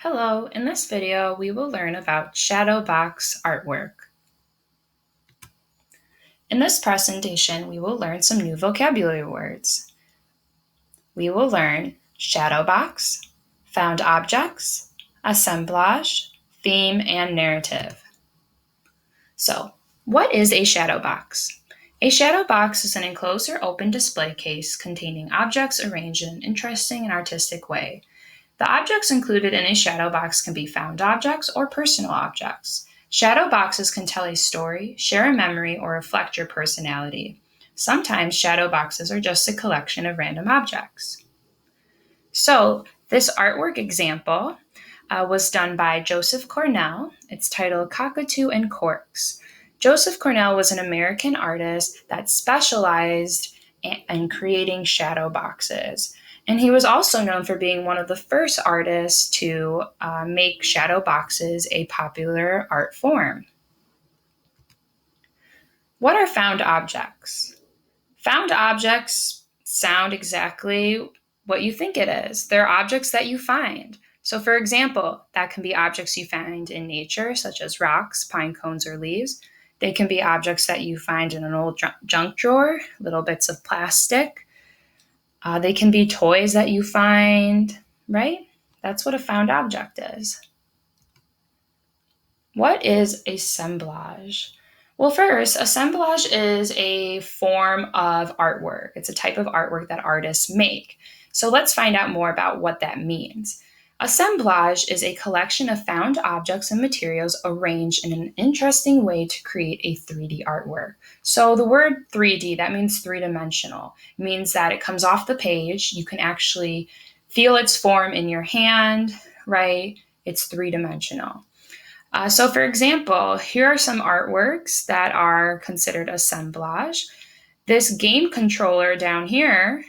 Hello, in this video we will learn about shadow box artwork. In this presentation we will learn some new vocabulary words. We will learn shadow box, found objects, assemblage, theme, and narrative. So, what is a shadow box? A shadow box is an enclosed or open display case containing objects arranged in an interesting and artistic way. The objects included in a shadow box can be found objects or personal objects. Shadow boxes can tell a story, share a memory, or reflect your personality. Sometimes shadow boxes are just a collection of random objects. So, this artwork example was done by Joseph Cornell. It's titled Cockatoo and Corks. Joseph Cornell was an American artist that specialized in creating shadow boxes. And he was also known for being one of the first artists to make shadow boxes a popular art form. What are found objects? Found objects sound exactly what you think it is. They're objects that you find. So for example, that can be objects you find in nature, such as rocks, pine cones, or leaves. They can be objects that you find in an old junk drawer, little bits of plastic. They can be toys that you find, right? That's what a found object is. What is assemblage? Well, first, assemblage is a form of artwork. It's a type of artwork that artists make. So let's find out more about what that means. Assemblage is a collection of found objects and materials arranged in an interesting way to create a 3D artwork. So the word 3D, that means three-dimensional. It means that it comes off the page. You can actually feel its form in your hand, right? It's three-dimensional. So for example, here are some artworks that are considered assemblage. This game controller down here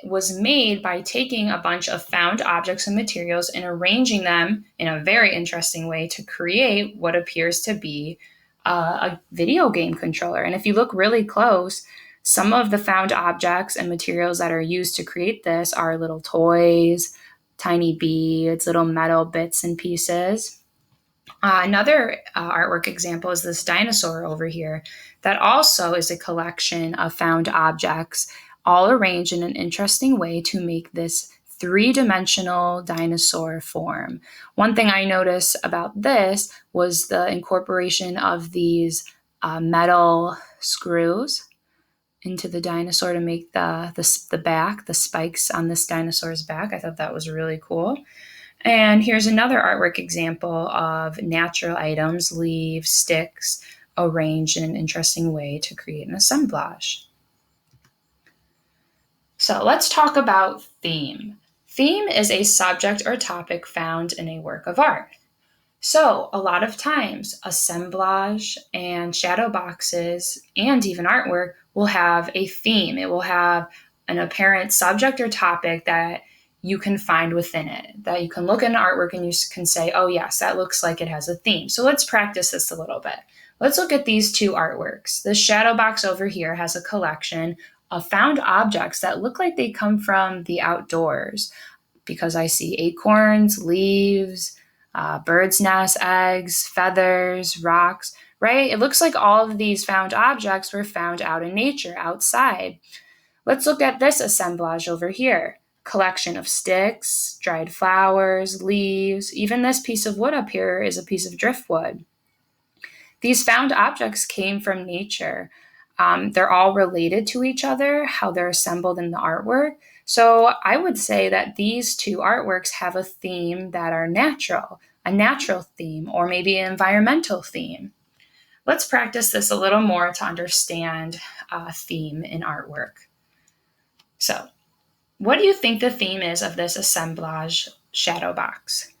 was made by taking a bunch of found objects and materials and arranging them in a very interesting way to create what appears to be a video game controller. And if you look really close, some of the found objects and materials that are used to create this are little toys, tiny beads, little metal bits and pieces. Another artwork example is this dinosaur over here that also is a collection of found objects all arranged in an interesting way to make this three-dimensional dinosaur form. One thing I noticed about this was the incorporation of these metal screws into the dinosaur to make the back, the spikes on this dinosaur's back. I thought that was really cool. And here's another artwork example of natural items, leaves, sticks, arranged in an interesting way to create an assemblage. So let's talk about theme. Theme is a subject or topic found in a work of art. So a lot of times, assemblage and shadow boxes and even artwork will have a theme. It will have an apparent subject or topic that you can find within it, that you can look at an artwork and you can say, oh yes, that looks like it has a theme. So let's practice this a little bit. Let's look at these two artworks. The shadow box over here has a collection of found objects that look like they come from the outdoors because I see acorns, leaves, bird's nest, eggs, feathers, rocks, right? It looks like all of these found objects were found out in nature, outside. Let's look at this assemblage over here. Collection of sticks, dried flowers, leaves, even this piece of wood up here is a piece of driftwood. These found objects came from nature. They're all related to each other, how they're assembled in the artwork. So I would say that these two artworks have a theme that are natural, a natural theme, or maybe an environmental theme. Let's practice this a little more to understand theme in artwork. So, what do you think the theme is of this assemblage shadow box?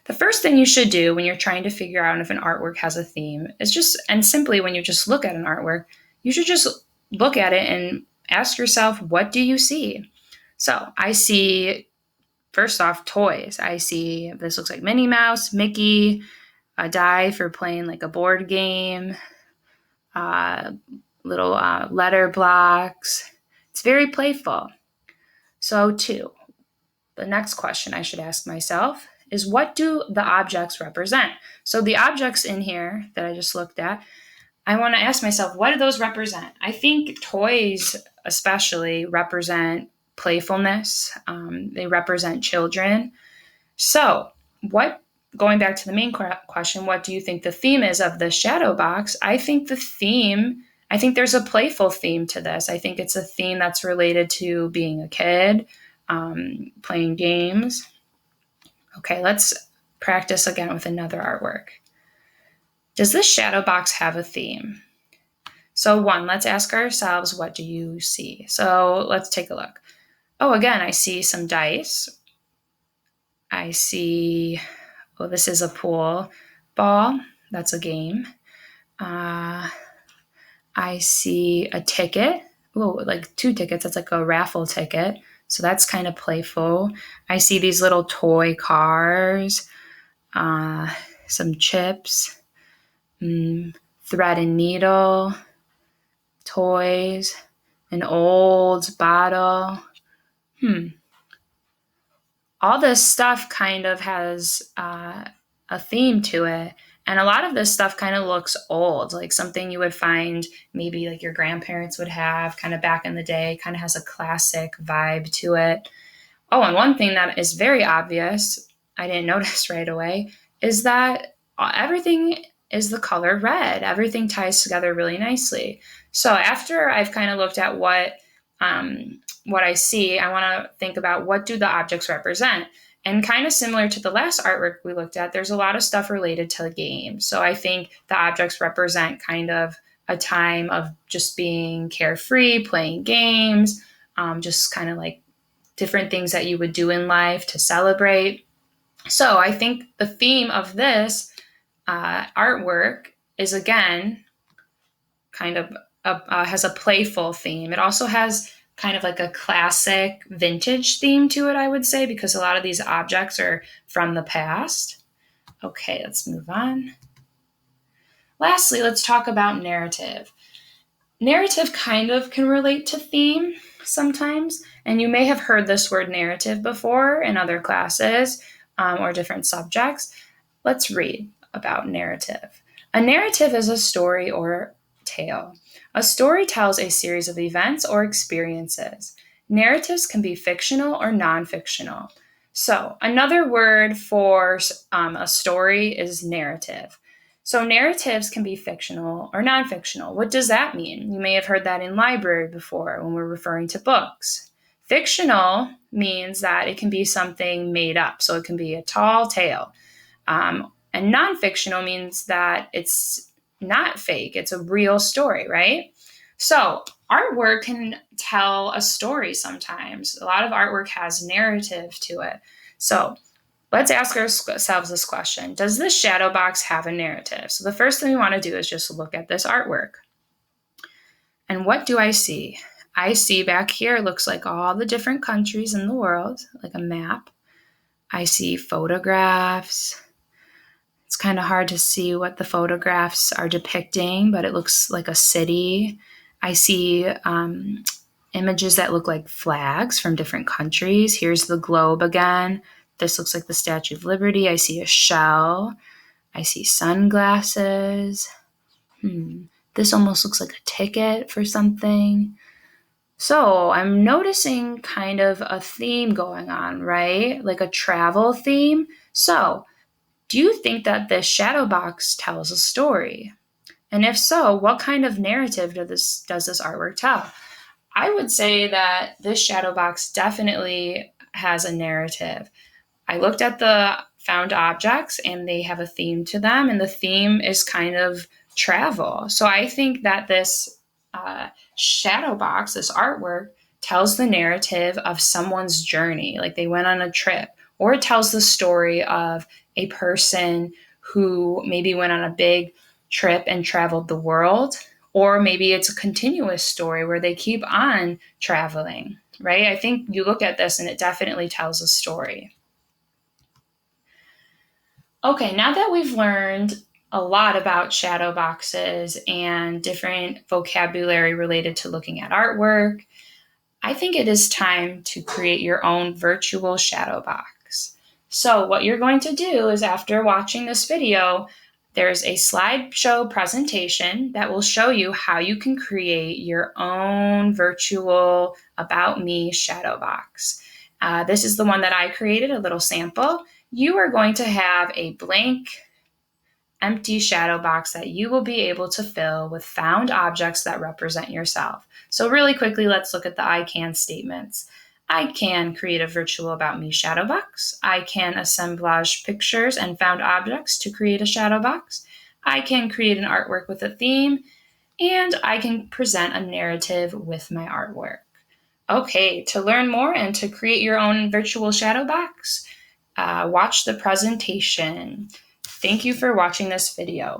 The first thing you should do when you're trying to figure out if an artwork has a theme is simply when you just look at an artwork, you should just look at it and ask yourself, what do you see? So I see, first off, toys. I see, this looks like Minnie Mouse, Mickey, a die for playing like a board game, little letter blocks. It's very playful. So 2, the next question I should ask myself is what do the objects represent? So the objects in here that I just looked at, I want to ask myself, what do those represent? I think toys especially represent playfulness. They represent children. So going back to the main question, what do you think the theme is of the shadow box? I think there's a playful theme to this. I think it's a theme that's related to being a kid, playing games. Okay, let's practice again with another artwork. Does this shadow box have a theme? So let's ask ourselves, what do you see? So let's take a look. Oh, again, I see some dice. I see, this is a pool ball. That's a game. I see a ticket. Like 2 tickets. That's like a raffle ticket. So that's kind of playful. I see these little toy cars, some chips, thread and needle, toys, an old bottle. All this stuff kind of has a theme to it. And a lot of this stuff kind of looks old, like something you would find maybe like your grandparents would have kind of back in the day, kind of has a classic vibe to it. Oh, and one thing that is very obvious, I didn't notice right away, is that everything is the color red. Everything ties together really nicely. So after I've kind of looked at what I see, I want to think about what do the objects represent. And kind of similar to the last artwork we looked at, there's a lot of stuff related to the game. So I think the objects represent kind of a time of just being carefree, playing games, just kind of like different things that you would do in life to celebrate. So I think the theme of this artwork is, again, kind of has a playful theme. It also has kind of like a classic vintage theme to it, I would say, because a lot of these objects are from the past. Okay, let's move on. Lastly, let's talk about narrative. Narrative kind of can relate to theme sometimes, and you may have heard this word narrative before in other classes or different subjects. Let's read about narrative. A narrative is a story or tale. A story tells a series of events or experiences. Narratives can be fictional or non-fictional. So another word for a story is narrative. So narratives can be fictional or non-fictional. What does that mean? You may have heard that in library before when we're referring to books. Fictional means that it can be something made up. So it can be a tall tale. And non-fictional means that it's not fake. It's a real story, right? So artwork can tell a story sometimes. A lot of artwork has narrative to it. So let's ask ourselves this question. Does this shadow box have a narrative? So the first thing we want to do is just look at this artwork. And what do I see? I see back here, it looks like all the different countries in the world, like a map. I see photographs. It's kind of hard to see what the photographs are depicting, but it looks like a city. I see images that look like flags from different countries. Here's the globe again. This looks like the Statue of Liberty. I see a shell. I see sunglasses. This almost looks like a ticket for something. So I'm noticing kind of a theme going on, right? Like a travel theme. So do you think that this shadow box tells a story? And if so, what kind of narrative does this artwork tell? I would say that this shadow box definitely has a narrative. I looked at the found objects and they have a theme to them, and the theme is kind of travel. So I think that this shadow box, this artwork, tells the narrative of someone's journey, like they went on a trip, or it tells the story of a person who maybe went on a big trip and traveled the world, or maybe it's a continuous story where they keep on traveling, right? I think you look at this and it definitely tells a story. Okay, now that we've learned a lot about shadow boxes and different vocabulary related to looking at artwork, I think it is time to create your own virtual shadow box. So what you're going to do is, after watching this video, there's a slideshow presentation that will show you how you can create your own virtual About Me shadow box. This is the one that I created, a little sample. You are going to have a blank, empty shadow box that you will be able to fill with found objects that represent yourself. So really quickly, let's look at the I can statements. I can create a virtual About Me shadow box. I can assemblage pictures and found objects to create a shadow box. I can create an artwork with a theme, and I can present a narrative with my artwork. Okay, to learn more and to create your own virtual shadow box, watch the presentation. Thank you for watching this video.